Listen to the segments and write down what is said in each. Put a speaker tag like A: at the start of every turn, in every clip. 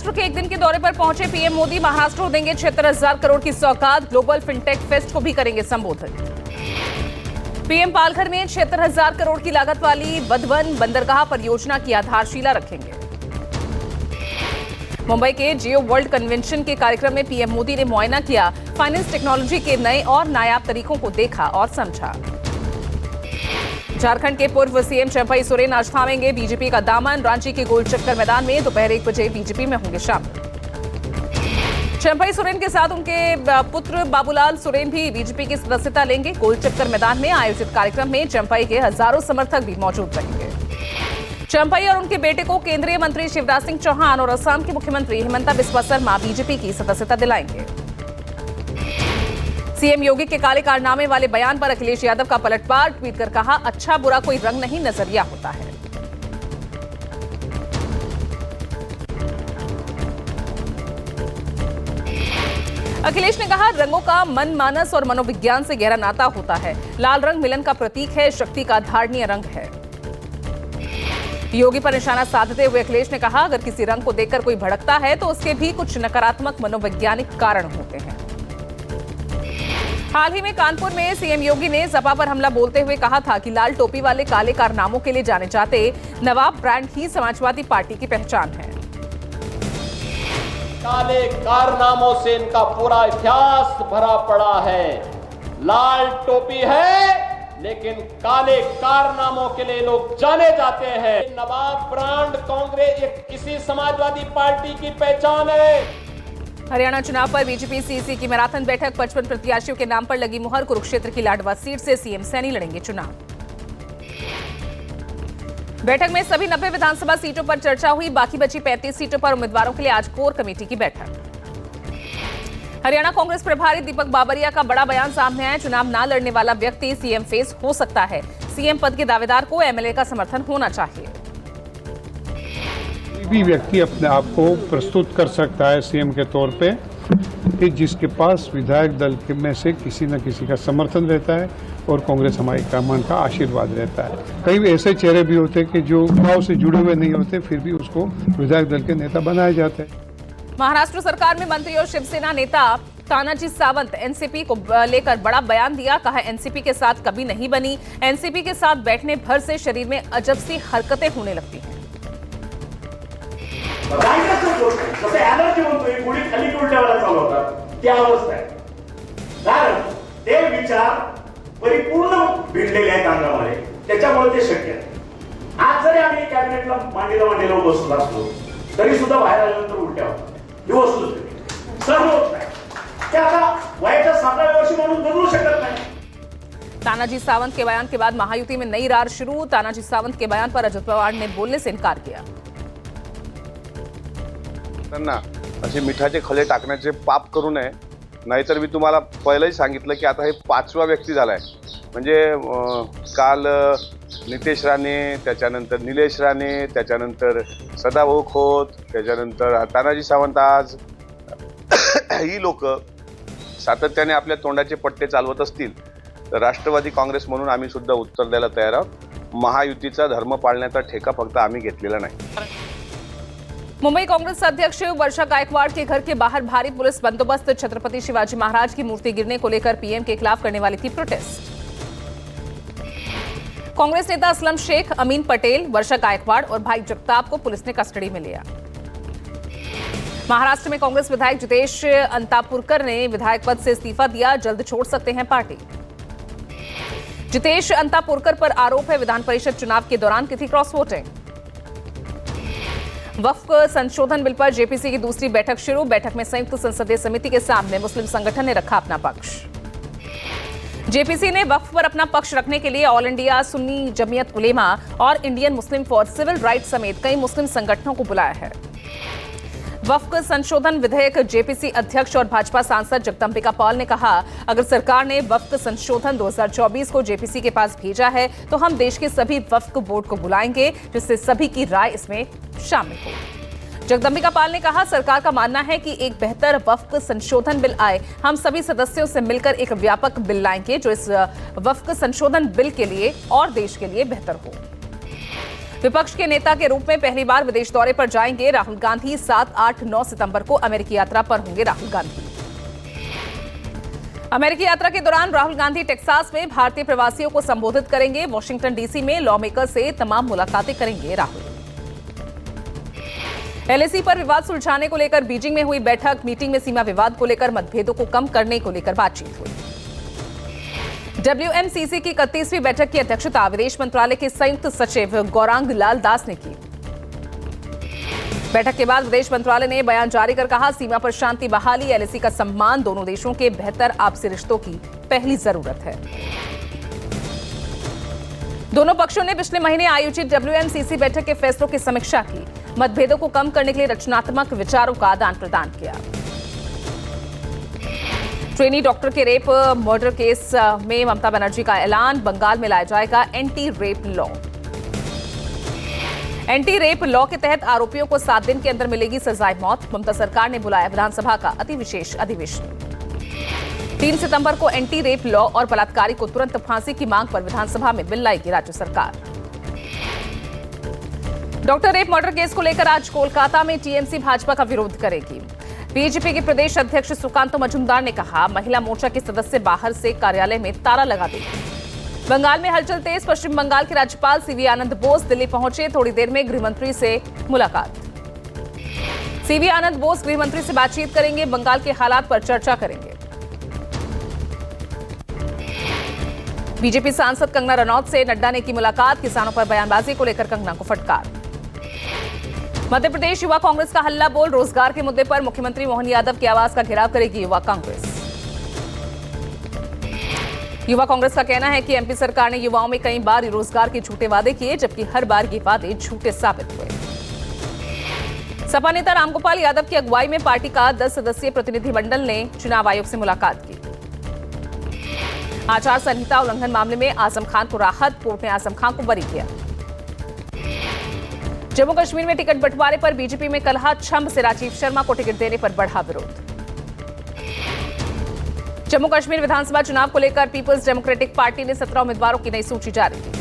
A: महाराष्ट्र के एक दिन के दौरे पर पहुंचे पीएम मोदी। महाराष्ट्र को देंगे 76,000 करोड़ की सौगात। ग्लोबल फिनटेक फेस्ट को भी करेंगे संबोधित। पीएम पालघर में 76,000 करोड़ की लागत वाली वधवन बंदरगाह परियोजना की आधारशिला रखेंगे। मुंबई के जियो वर्ल्ड कन्वेंशन के कार्यक्रम में पीएम मोदी ने मुआयना किया। फाइनेंस टेक्नोलॉजी के नए और नायाब तरीकों को देखा और समझा। झारखंड के पूर्व सीएम चंपई सोरेन आज थामेंगे बीजेपी का दामन। रांची के गोल चक्कर मैदान में दोपहर 1 बजे बीजेपी में होंगे शामिल। चंपई सोरेन के साथ उनके पुत्र बाबूलाल सोरेन भी बीजेपी की सदस्यता लेंगे। गोल चक्कर मैदान में आयोजित कार्यक्रम में चंपई के हजारों समर्थक भी मौजूद रहेंगे। चंपई और उनके बेटे को केंद्रीय मंत्री शिवराज सिंह चौहान और असम के मुख्यमंत्री हिमंता बिस्वा शर्मा बीजेपी की सदस्यता दिलाएंगे। सीएम योगी के काले कारनामे वाले बयान पर अखिलेश यादव का पलटवार। ट्वीट कर कहा, अच्छा बुरा कोई रंग नहीं, नजरिया होता है। अखिलेश ने कहा, रंगों का मन मानस और मनोविज्ञान से गहरा नाता होता है। लाल रंग मिलन का प्रतीक है, शक्ति का धारणीय रंग है। योगी पर निशाना साधते हुए अखिलेश ने कहा, अगर किसी रंग को देखकर कोई भड़कता है तो उसके भी कुछ नकारात्मक मनोवैज्ञानिक कारण होते हैं। हाल ही में कानपुर में सीएम योगी ने सपा पर हमला बोलते हुए कहा था कि लाल टोपी वाले काले कारनामों के लिए जाने जाते नवाब ब्रांड ही समाजवादी पार्टी की पहचान है।
B: काले कारनामों से इनका पूरा इतिहास भरा पड़ा है। लाल टोपी है लेकिन काले कारनामों के लिए लोग जाने जाते हैं। नवाब ब्रांड कांग्रेस किसी समाजवादी पार्टी की पहचान है।
A: हरियाणा चुनाव पर बीजेपी सीसी की मैराथन बैठक। 55 प्रत्याशियों के नाम पर लगी मुहर। कुरुक्षेत्र की लाडवा सीट से सीएम सैनी लड़ेंगे चुनाव। बैठक में सभी 90 विधानसभा सीटों पर चर्चा हुई। बाकी बची 35 सीटों पर उम्मीदवारों के लिए आज कोर कमेटी की बैठक। हरियाणा कांग्रेस प्रभारी दीपक बाबरिया का बड़ा बयान सामने आया। चुनाव न लड़ने वाला व्यक्ति सीएम फेस हो सकता है। सीएम पद के दावेदार को एमएलए का समर्थन होना चाहिए।
C: कोई भी व्यक्ति अपने आप को प्रस्तुत कर सकता है सीएम के तौर पे कि जिसके पास विधायक दल में से किसी न किसी का समर्थन रहता है और कांग्रेस हमारी कमान का आशीर्वाद रहता है। कई ऐसे चेहरे भी होते हैं कि जो गांव से जुड़े हुए नहीं होते, फिर भी उसको विधायक दल के नेता बनाए जाते हैं।
A: महाराष्ट्र सरकार में मंत्री और शिवसेना नेता तानाजी सावंत एनसीपी को लेकर बड़ा बयान दिया। कहा, एनसीपी के साथ कभी नहीं बनी। एनसीपी के साथ बैठने भर से शरीर में अजब सी हरकतें होने लगती हैं।
D: एनर्जी म्हणतोय गोळी खाली उलट्यावर चालवतात त्या अवस्था आहे। कारण ते विचार परिपूर्ण भिडलेले आहेत अंगामध्ये, त्याच्यामुळे ते शक्य आहे। आज जरी आम्ही कॅबिनेटला मांडीला बसलो असलो तरी सुद्धा बाहेर आल्यानंतर उलट्या होतात। ही वस्तुस्थिती सर्व होत नाही। ते आता वयाच्या 7व्या वर्षी म्हणून बदलू शकत नाही।
A: तानाजी सावंत के बयान के बाद महायुति में नई रार शुरू। तानाजी सावंत के बयान पर अजित पवार ने बोलने से इनकार किया।
E: त्यांना असे मिठाचे खले टाकण्याचे पाप करू नये, नाहीतर मी तुम्हाला पहिलेही सांगितलं की आता हे 5वा व्यक्ती झालाय। म्हणजे काल नितेश राणे, त्याच्यानंतर निलेश राणे, त्याच्यानंतर सदाभाऊ खोत, त्याच्यानंतर तानाजी सावंत। आज ही लोक सातत्याने आपल्या तोंडाचे पट्टे चालवत असतील तर राष्ट्रवादी काँग्रेस म्हणून आम्ही सुद्धा उत्तर द्यायला तयार आहोत। महायुतीचा धर्म पाळण्याचा ठेका फक्त आम्ही घेतलेला नाही।
A: मुंबई कांग्रेस अध्यक्ष वर्षा गायकवाड़ के घर के बाहर भारी पुलिस बंदोबस्त। छत्रपति शिवाजी महाराज की मूर्ति गिरने को लेकर पीएम के खिलाफ करने वाली थी प्रोटेस्ट। कांग्रेस नेता असलम शेख, अमीन पटेल, वर्षा गायकवाड़ और भाई जगताप को पुलिस ने कस्टडी में लिया। महाराष्ट्र में कांग्रेस विधायक जितेश अंतापुरकर ने विधायक पद से इस्तीफा दिया। जल्द छोड़ सकते हैं पार्टी। जितेश अंतापुरकर पर आरोप है विधान परिषद चुनाव के दौरान की थी क्रॉस वोटिंग। वक्फ संशोधन बिल पर जेपीसी की दूसरी बैठक शुरू। बैठक में संयुक्त संसदीय समिति के सामने मुस्लिम संगठन ने रखा अपना पक्ष। जेपीसी ने वक्फ पर अपना पक्ष रखने के लिए ऑल इंडिया सुन्नी जमीयत उलेमा और Indian Muslim for civil rights समेत कई मुस्लिम संगठनों को बुलाया है। वक्फ संशोधन विधेयक जेपीसी अध्यक्ष और भाजपा सांसद जगदम्बिका पाल ने कहा, अगर सरकार ने वक्फ संशोधन 2024 को जेपीसी के पास भेजा है तो हम देश के सभी वक्फ बोर्ड को बुलाएंगे जिससे सभी की राय इसमें शामिल हो। जगदम्बिका पाल ने कहा, सरकार का मानना है कि एक बेहतर वक्फ संशोधन बिल आए। हम सभी सदस्यों से मिलकर एक व्यापक बिल लाएंगे जो इस वक्फ संशोधन बिल के लिए और देश के लिए बेहतर हो। विपक्ष के नेता के रूप में पहली बार विदेश दौरे पर जाएंगे राहुल गांधी। 7, 8, 9 सितंबर को अमेरिकी यात्रा पर होंगे राहुल गांधी। अमेरिकी यात्रा के दौरान राहुल गांधी टेक्सास में भारतीय प्रवासियों को संबोधित करेंगे। वॉशिंगटन डीसी में लॉ मेकर से तमाम मुलाकातें करेंगे राहुल। एलएसी पर विवाद सुलझाने को लेकर बीजिंग में हुई बैठक। मीटिंग में सीमा विवाद को लेकर मतभेदों को कम करने को लेकर बातचीत हुई। WMCC की 31वीं बैठक की अध्यक्षता विदेश मंत्रालय के संयुक्त सचिव गौरांग लाल दास ने की। बैठक के बाद विदेश मंत्रालय ने बयान जारी कर कहा, सीमा पर शांति बहाली, एलएसी का सम्मान दोनों देशों के बेहतर आपसी रिश्तों की पहली जरूरत है। दोनों पक्षों ने पिछले महीने आयोजित WMCC बैठक के फैसलों की समीक्षा की। मतभेदों को कम करने के लिए रचनात्मक विचारों का आदान प्रदान किया। ट्रेनी डॉक्टर के रेप मर्डर केस में ममता बनर्जी का ऐलान, बंगाल में लाया जाएगा anti rape law. Anti rape law के तहत आरोपियों को 7 दिन के अंदर मिलेगी सजाए मौत। ममता सरकार ने बुलाया विधानसभा का अति विशेष अधिवेशन। 3 सितंबर को एंटी रेप लॉ और बलात्कारी को तुरंत फांसी की मांग पर विधानसभा में बिल लाएगी राज्य सरकार। डॉक्टर रेप मर्डर केस को लेकर आज कोलकाता में टीएमसी भाजपा का विरोध करेगी। बीजेपी के प्रदेश अध्यक्ष सुकांतो मजूमदार ने कहा, महिला मोर्चा के सदस्य बाहर से कार्यालय में ताला लगा देंगे। बंगाल में हलचल तेज। पश्चिम बंगाल के राज्यपाल सीवी आनंद बोस दिल्ली पहुंचे। थोड़ी देर में गृहमंत्री से मुलाकात। सीवी आनंद बोस गृहमंत्री से बातचीत करेंगे, बंगाल के हालात पर चर्चा करेंगे। बीजेपी सांसद कंगना रनौत से नड्डा ने की मुलाकात। किसानों पर बयानबाजी को लेकर कंगना को फटकार। मध्य प्रदेश युवा कांग्रेस का हल्ला बोल। रोजगार के मुद्दे पर मुख्यमंत्री मोहन यादव की आवाज का घेराव करेगी युवा कांग्रेस। युवा कांग्रेस का कहना है कि एमपी सरकार ने युवाओं में कई बार रोजगार के झूठे वादे किए, जबकि हर बार ये वादे झूठे साबित हुए। सपा नेता रामगोपाल यादव की अगुवाई में पार्टी का 10 सदस्यीय प्रतिनिधिमंडल ने चुनाव आयोग से मुलाकात की। आचार संहिता उल्लंघन मामले में आजम खान को राहत। कोर्ट ने आजम खान को बरी किया। जम्मू कश्मीर में टिकट बंटवारे पर बीजेपी में कलह। छंब से राजीव शर्मा को टिकट देने पर बढ़ा विरोध। जम्मू कश्मीर विधानसभा चुनाव को लेकर पीपल्स डेमोक्रेटिक पार्टी ने 17 उम्मीदवारों की नई सूची जारी की।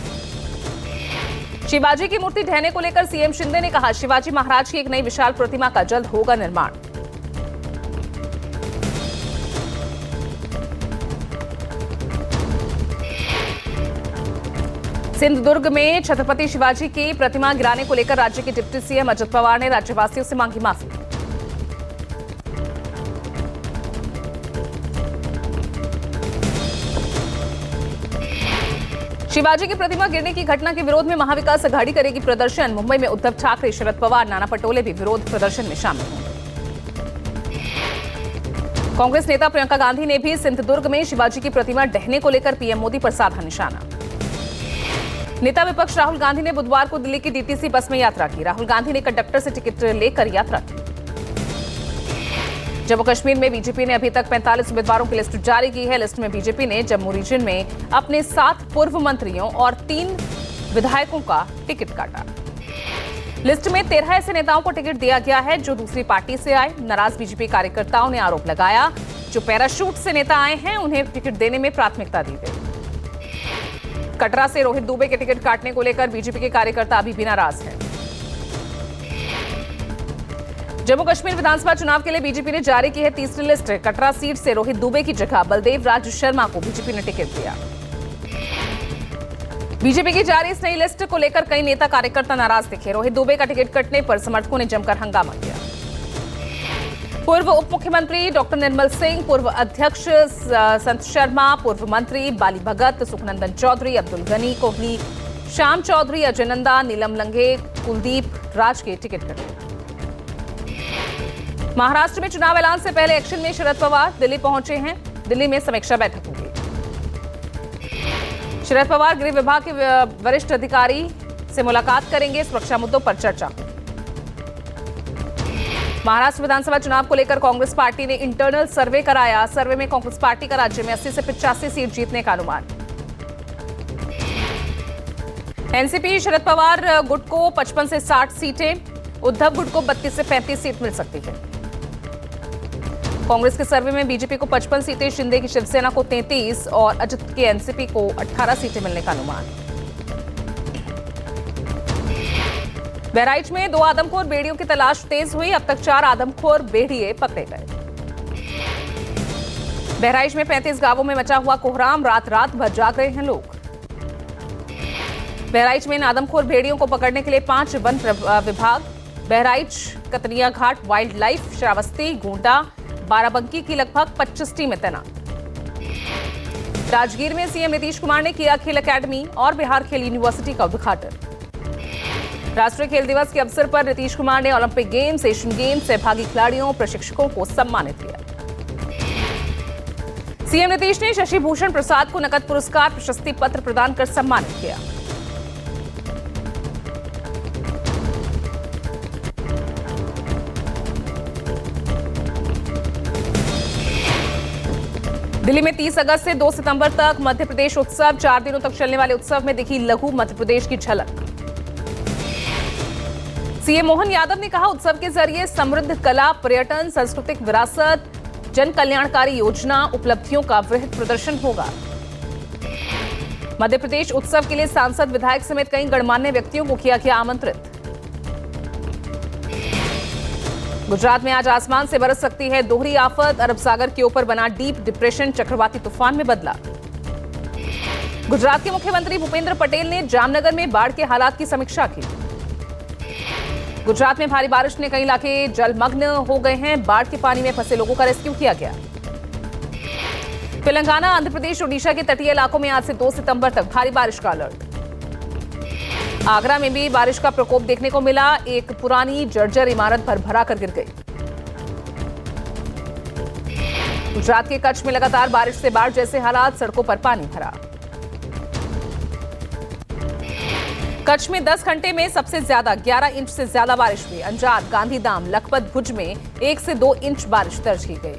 A: शिवाजी की मूर्ति ढहने को लेकर सीएम शिंदे ने कहा, शिवाजी महाराज की एक नई विशाल प्रतिमा का जल्द होगा निर्माण। सिंधुदुर्ग में छत्रपति शिवाजी की प्रतिमा गिराने को लेकर राज्य के डिप्टी सीएम अजित पवार ने राज्यवासियों से मांगी माफी। शिवाजी की प्रतिमा गिरने की घटना के विरोध में महाविकास अघाड़ी करेगी प्रदर्शन। मुंबई में उद्धव ठाकरे, शरद पवार, नाना पटोले भी विरोध प्रदर्शन में शामिल होंगे। कांग्रेस नेता प्रियंका गांधी ने भी सिंधुदुर्ग में शिवाजी की प्रतिमा ढहने को लेकर पीएम मोदी पर साधा निशाना। नेता विपक्ष राहुल गांधी ने बुधवार को दिल्ली की डीटीसी बस में यात्रा की। राहुल गांधी ने कंडक्टर से टिकट लेकर यात्रा की। जम्मू कश्मीर में बीजेपी ने अभी तक 45 उम्मीदवारों की लिस्ट जारी की है। लिस्ट में बीजेपी ने जम्मू रीजन में अपने 7 पूर्व मंत्रियों और 3 विधायकों का टिकट काटा। लिस्ट में 13 ऐसे नेताओं को टिकट दिया गया है जो दूसरी पार्टी से आए। नाराज बीजेपी कार्यकर्ताओं ने आरोप लगाया, जो पैराशूट से नेता आए हैं उन्हें टिकट देने में प्राथमिकता दी गई। कटरा से रोहित दुबे के टिकट काटने को लेकर बीजेपी के कार्यकर्ता अभी भी नाराज हैं। जम्मू कश्मीर विधानसभा चुनाव के लिए बीजेपी ने जारी की है तीसरी लिस्ट। कटरा सीट से रोहित दुबे की जगह बलदेव राज शर्मा को बीजेपी ने टिकट दिया। बीजेपी की जारी इस नई लिस्ट को लेकर कई नेता कार्यकर्ता नाराज दिखे। रोहित दुबे का टिकट कटने पर समर्थकों ने जमकर हंगामा किया। पूर्व उप मुख्यमंत्री डॉक्टर निर्मल सिंह, पूर्व अध्यक्ष संत शर्मा, पूर्व मंत्री बाली भगत, सुखनंदन चौधरी, अब्दुल गनी कोहली, श्याम चौधरी, अजय नंदा, नीलम लंघे, कुलदीप राज के टिकट कटे। महाराष्ट्र में चुनाव ऐलान से पहले एक्शन में शरद पवार दिल्ली पहुंचे हैं। दिल्ली में समीक्षा बैठक होगी। शरद पवार गृह विभाग के वरिष्ठ अधिकारी से मुलाकात करेंगे। सुरक्षा मुद्दों पर चर्चा होगी। महाराष्ट्र विधानसभा चुनाव को लेकर कांग्रेस पार्टी ने इंटरनल सर्वे कराया। सर्वे में कांग्रेस पार्टी का राज्य में 80 से 85 सीट जीतने का अनुमान। एनसीपी शरद पवार गुट को 55 से 60 सीटें, उद्धव गुट को 32 से 35 सीट मिल सकती है। कांग्रेस के सर्वे में बीजेपी को 55 सीटें, शिंदे की शिवसेना को 33 और अजित के एनसीपी को 18 सीटें मिलने का अनुमान। बहराइच में 2 आदमखोर भेड़ियों की तलाश तेज हुई। अब तक 4 आदमखोर भेड़िए पकड़े गए। बहराइच में 35 गांवों में मचा हुआ कोहराम, रात रात भर जाग रहे हैं लोग। बहराइच में इन आदमखोर भेड़ियों को पकड़ने के लिए 5 वन विभाग, बहराइच, कतनिया घाट वाइल्ड लाइफ, श्रावस्ती, गोंडा, बाराबंकी की लगभग 25 टीमें तैनात। राजगीर में सीएम नीतीश कुमार ने किया खेल अकेडमी और बिहार खेल यूनिवर्सिटी का उद्घाटन। राष्ट्रीय खेल दिवस के अवसर पर नीतीश कुमार ने ओलंपिक गेम्स, एशियन गेम्स सहभागी खिलाड़ियों, प्रशिक्षकों को सम्मानित किया। सीएम नीतीश ने शशि भूषण प्रसाद को नकद पुरस्कार, प्रशस्ति पत्र प्रदान कर सम्मानित किया। दिल्ली में 30 अगस्त से 2 सितंबर तक मध्य प्रदेश उत्सव। 4 दिनों तक चलने वाले उत्सव में दिखी लघु मध्य प्रदेश की झलक। सीएम मोहन यादव ने कहा, उत्सव के जरिए समृद्ध कला, पर्यटन, सांस्कृतिक विरासत, जन कल्याणकारी योजना, उपलब्धियों का वृहद प्रदर्शन होगा। मध्य प्रदेश उत्सव के लिए सांसद, विधायक समेत कई गणमान्य व्यक्तियों को किया गया आमंत्रित। गुजरात में आज आसमान से बरस सकती है दोहरी आफत। अरब सागर के ऊपर बना डीप डिप्रेशन चक्रवाती तूफान में बदला। गुजरात के मुख्यमंत्री भूपेंद्र पटेल ने जामनगर में बाढ़ के हालात की समीक्षा की। गुजरात में भारी बारिश ने कई इलाके जलमग्न हो गए हैं। बाढ़ के पानी में फंसे लोगों का रेस्क्यू किया गया। तेलंगाना, आंध्र प्रदेश, ओडिशा के तटीय इलाकों में आज से 2 सितंबर तक भारी बारिश का अलर्ट। आगरा में भी बारिश का प्रकोप देखने को मिला। एक पुरानी जर्जर इमारत भरभरा कर गिर गई। गुजरात के कच्छ में लगातार बारिश से बाढ़ जैसे हालात, सड़कों पर पानी भरा। कच्छ में 10 घंटे में सबसे ज्यादा 11 इंच से ज्यादा बारिश हुई। अंजार, गांधीधाम, लखपत, भुज में 1 से 2 इंच बारिश दर्ज की गई।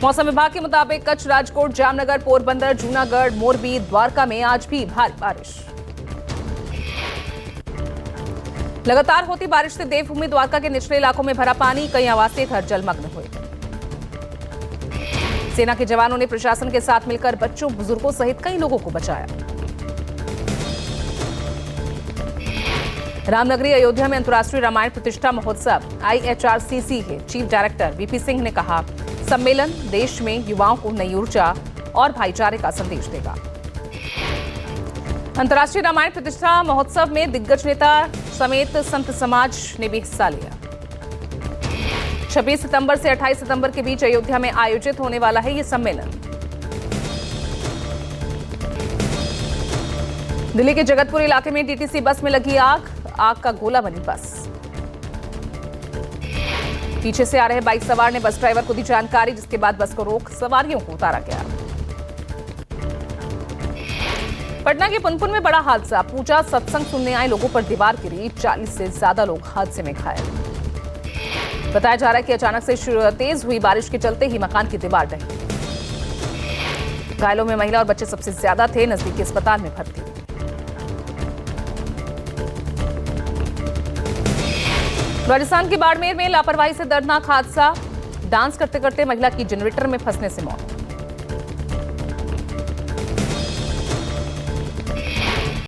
A: मौसम विभाग के मुताबिक कच्छ, राजकोट, जामनगर, पोरबंदर, जूनागढ़, मोरबी, द्वारका में आज भी भारी बारिश। लगातार होती बारिश से देवभूमि द्वारका के निचले इलाकों में भरा पानी। कई आवासीय घर जलमग्न हुए। सेना के जवानों ने प्रशासन के साथ मिलकर बच्चों, बुजुर्गों सहित कई लोगों को बचाया। रामनगरी अयोध्या में अंतर्राष्ट्रीय रामायण प्रतिष्ठा महोत्सव। IHRCC के चीफ डायरेक्टर VP सिंह ने कहा, सम्मेलन देश में युवाओं को नई ऊर्जा और भाईचारे का संदेश देगा। अंतर्राष्ट्रीय रामायण प्रतिष्ठा महोत्सव में दिग्गज नेता समेत संत समाज ने भी हिस्सा लिया। 26 सितंबर से 28 सितंबर के बीच अयोध्या में आयोजित होने वाला है ये सम्मेलन। दिल्ली के जगतपुर इलाके में DTC बस में लगी आग का गोला बनी बस। पीछे से आ रहे बाइक सवार ने बस ड्राइवर को दी जानकारी, जिसके बाद बस को रोक सवारियों को उतारा गया। पटना के पुनपुन में बड़ा हादसा। पूजा सत्संग सुनने आए लोगों पर दीवार गिरी। 40 से ज्यादा लोग हादसे में घायल। बताया जा रहा है कि अचानक से तेज हुई बारिश के चलते ही मकान की दीवार ढही। घायलों में महिला और बच्चे सबसे ज्यादा थे। नजदीकी अस्पताल में भर्ती। राजस्थान के बाड़मेर में लापरवाही से दर्दनाक हादसा। डांस करते करते महिला की जनरेटर में फंसने से मौत।